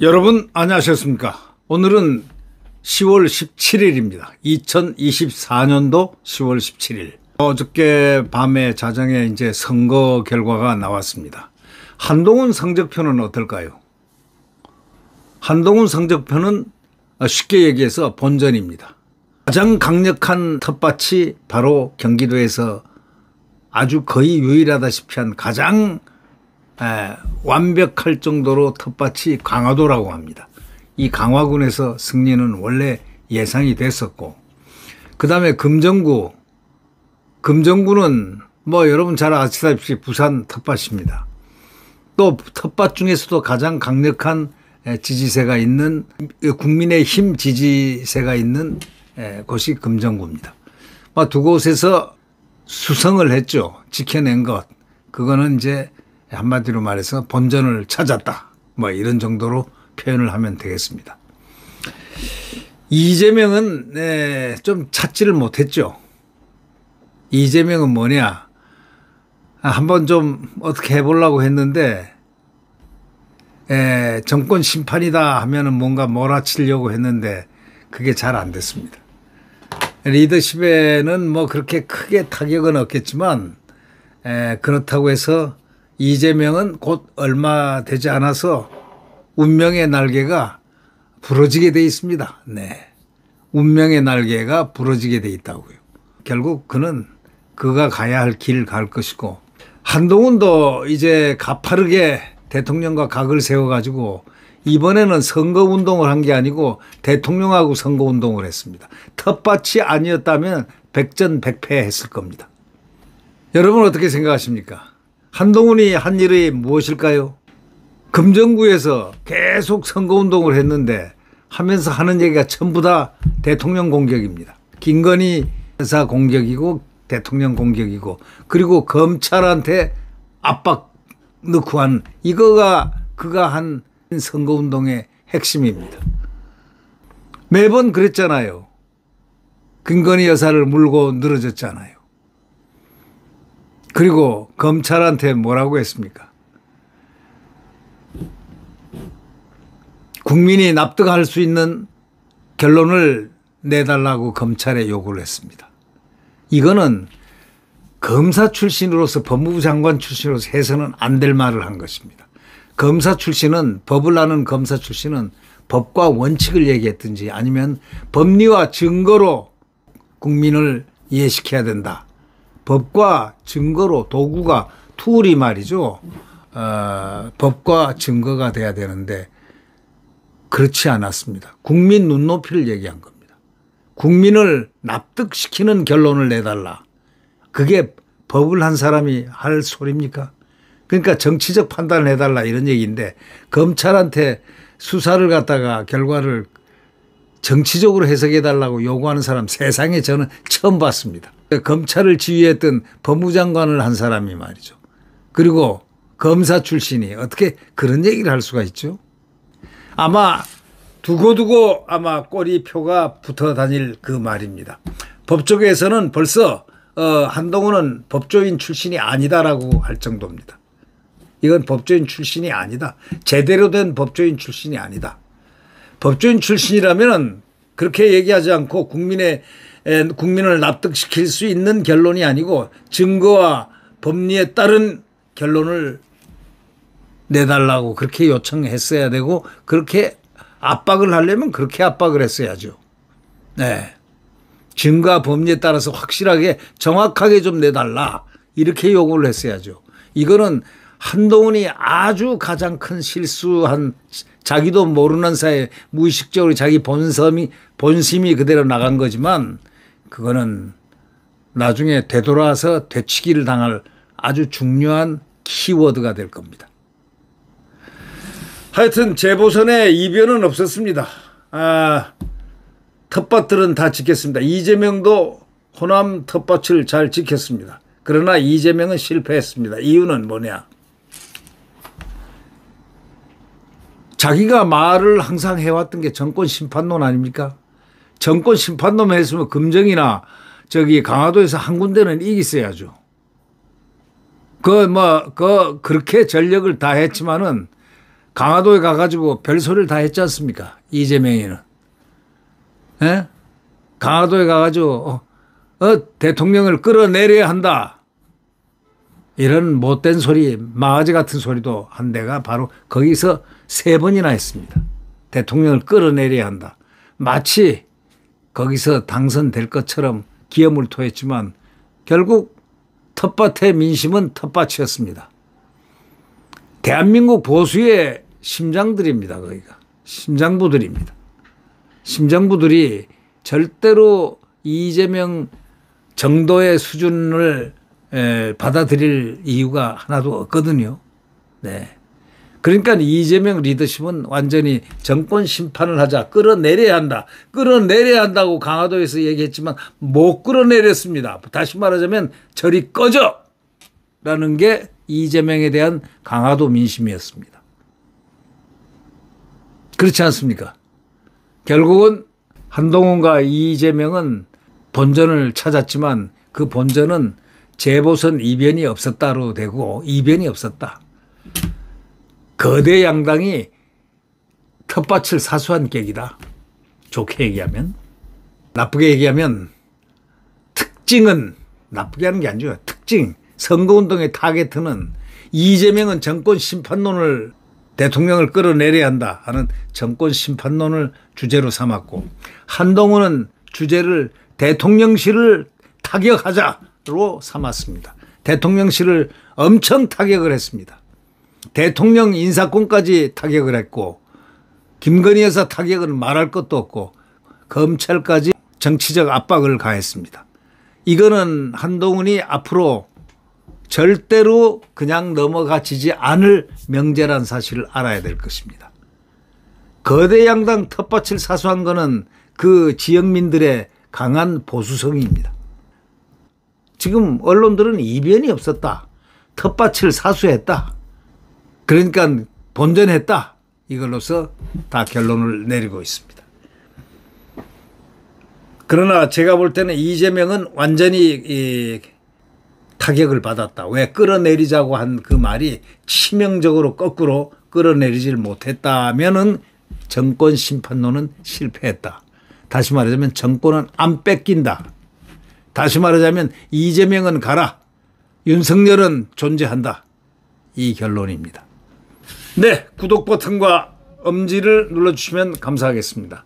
여러분 안녕하셨습니까? 오늘은 10월 17일입니다. 2024년도 10월 17일. 어저께 밤에 자정에 이제 선거 결과가 나왔습니다. 한동훈 성적표는 어떨까요? 한동훈 성적표는 쉽게 얘기해서 본전입니다. 가장 강력한 텃밭이 바로 경기도에서 아주 거의 유일하다시피 한 가장 완벽할 정도로 텃밭이 강화도라고 합니다. 이 강화군에서 승리는 원래 예상이 됐었고, 그 다음에 금정구는 뭐 여러분 잘 아시다시피 부산 텃밭입니다. 또 텃밭 중에서도 가장 강력한 지지세가 있는, 국민의힘 지지세가 있는 곳이 금정구입니다. 두 곳에서 수성을 했죠. 지켜낸 것. 그거는 이제 한마디로 말해서 본전을 찾았다. 뭐 이런 정도로 표현을 하면 되겠습니다. 이재명은 좀 찾지를 못했죠. 이재명은 뭐냐. 한번 좀 어떻게 해보려고 했는데 정권 심판이다 하면은 뭔가 몰아치려고 했는데 그게 잘 안 됐습니다. 리더십에는 뭐 그렇게 크게 타격은 없겠지만 그렇다고 해서 이재명은 곧 얼마 되지 않아서 운명의 날개가 부러지게 돼 있습니다. 네. 운명의 날개가 부러지게 돼 있다고요. 결국 그는 그가 가야 할 길 갈 것이고, 한동훈도 이제 가파르게 대통령과 각을 세워가지고 이번에는 선거운동을 한 게 아니고 대통령하고 선거운동을 했습니다. 텃밭이 아니었다면 백전백패했을 겁니다. 여러분 어떻게 생각하십니까? 한동훈이 한 일이 무엇일까요? 금정구에서 계속 선거운동을 했는데 하면서 하는 얘기가 전부 다 대통령 공격입니다. 김건희 여사 공격이고 대통령 공격이고, 그리고 검찰한테 압박 넣고 한, 이거가 그가 한 선거운동의 핵심입니다. 매번 그랬잖아요. 김건희 여사를 물고 늘어졌잖아요. 그리고 검찰한테 뭐라고 했습니까? 국민이 납득할 수 있는 결론을 내달라고 검찰에 요구를 했습니다. 이거는 검사 출신으로서, 법무부 장관 출신으로서 해서는 안 될 말을 한 것입니다. 검사 출신은, 법을 아는 검사 출신은 법과 원칙을 얘기했든지 아니면 법리와 증거로 국민을 이해시켜야 된다. 법과 증거로, 도구가, 툴이 말이죠. 법과 증거가 돼야 되는데 그렇지 않았습니다. 국민 눈높이를 얘기한 겁니다. 국민을 납득시키는 결론을 내달라. 그게 법을 한 사람이 할 소리입니까? 그러니까 정치적 판단을 해달라 이런 얘기인데, 검찰한테 수사를 갖다가 결과를 정치적으로 해석해달라고 요구하는 사람 세상에 저는 처음 봤습니다. 검찰을 지휘했던 법무장관을 한 사람이 말이죠. 그리고 검사 출신이 어떻게 그런 얘기를 할 수가 있죠? 아마 두고두고 아마 꼬리표가 붙어 다닐 그 말입니다. 법조계에서는 벌써 한동훈은 법조인 출신이 아니다라고 할 정도입니다. 이건 법조인 출신이 아니다. 제대로 된 법조인 출신이 아니다. 법조인 출신이라면 그렇게 얘기하지 않고 국민을 납득시킬 수 있는 결론이 아니고 증거와 법리에 따른 결론을 내달라고 그렇게 요청했어야 되고, 그렇게 압박을 하려면 그렇게 압박을 했어야죠. 네. 증거와 법리에 따라서 확실하게 정확하게 좀 내달라 이렇게 요구를 했어야죠. 이거는 한동훈이 아주 가장 큰 실수한, 자기도 모르는 사이에 무의식적으로 자기 본심이 그대로 나간 거지만, 그거는 나중에 되돌아서 되치기를 당할 아주 중요한 키워드가 될 겁니다. 하여튼 재보선에 이변은 없었습니다. 텃밭들은 다 지켰습니다. 이재명도 호남 텃밭을 잘 지켰습니다. 그러나 이재명은 실패했습니다. 이유는 뭐냐? 자기가 말을 항상 해왔던 게 정권 심판론 아닙니까? 정권 심판론 했으면 금정이나 저기 강화도에서 한 군데는 이겼어야죠. 그렇게 전력을 다 했지만은 강화도에 가가지고 별소리를 다 했지 않습니까? 이재명이는. 예? 강화도에 가가지고, 대통령을 끌어내려야 한다. 이런 못된 소리, 망아지 같은 소리도 한 데가 바로 거기서 3번이나 했습니다. 대통령을 끌어내려야 한다. 마치 거기서 당선될 것처럼 기염을 토했지만 결국 텃밭의 민심은 텃밭이었습니다. 대한민국 보수의 심장들입니다. 거기가. 심장부들입니다. 심장부들이 절대로 이재명 정도의 수준을 받아들일 이유가 하나도 없거든요. 네. 그러니까 이재명 리더십은 완전히 정권 심판을 하자. 끌어내려야 한다. 끌어내려야 한다고 강화도에서 얘기했지만 못 끌어내렸습니다. 다시 말하자면 저리 꺼져! 라는 게 이재명에 대한 강화도 민심이었습니다. 그렇지 않습니까? 결국은 한동훈과 이재명은 본전을 찾았지만 그 본전은 재보선 이변이 없었다로 되고 이변이 없었다. 거대 양당이 텃밭을 사수한 객이다. 좋게 얘기하면. 나쁘게 얘기하면 특징은 나쁘게 하는 게 아니죠. 특징. 선거운동의 타겟은 이재명은 정권 심판론을 대통령을 끌어내려야 한다 하는 정권 심판론을 주제로 삼았고 한동훈은 주제를 대통령실을 타격하자로 삼았습니다. 대통령실을 엄청 타격을 했습니다. 대통령 인사권까지 타격을 했고 김건희 여사 타격은 말할 것도 없고 검찰까지 정치적 압박을 가했습니다. 이거는 한동훈이 앞으로 절대로 그냥 넘어가지지 않을 명제란 사실을 알아야 될 것입니다. 거대 양당 텃밭을 사수한 것은 그 지역민들의 강한 보수성입니다. 지금 언론들은 이변이 없었다. 텃밭을 사수했다. 그러니까 본전했다. 이걸로서 다 결론을 내리고 있습니다. 그러나 제가 볼 때는 이재명은 완전히 타격을 받았다. 왜 끌어내리자고 한 그 말이 치명적으로 거꾸로 끌어내리질 못했다면은 정권 심판론은 실패했다. 다시 말하자면 정권은 안 뺏긴다. 다시 말하자면 이재명은 가라. 윤석열은 존재한다. 이 결론입니다. 네, 구독 버튼과 엄지를 눌러주시면 감사하겠습니다.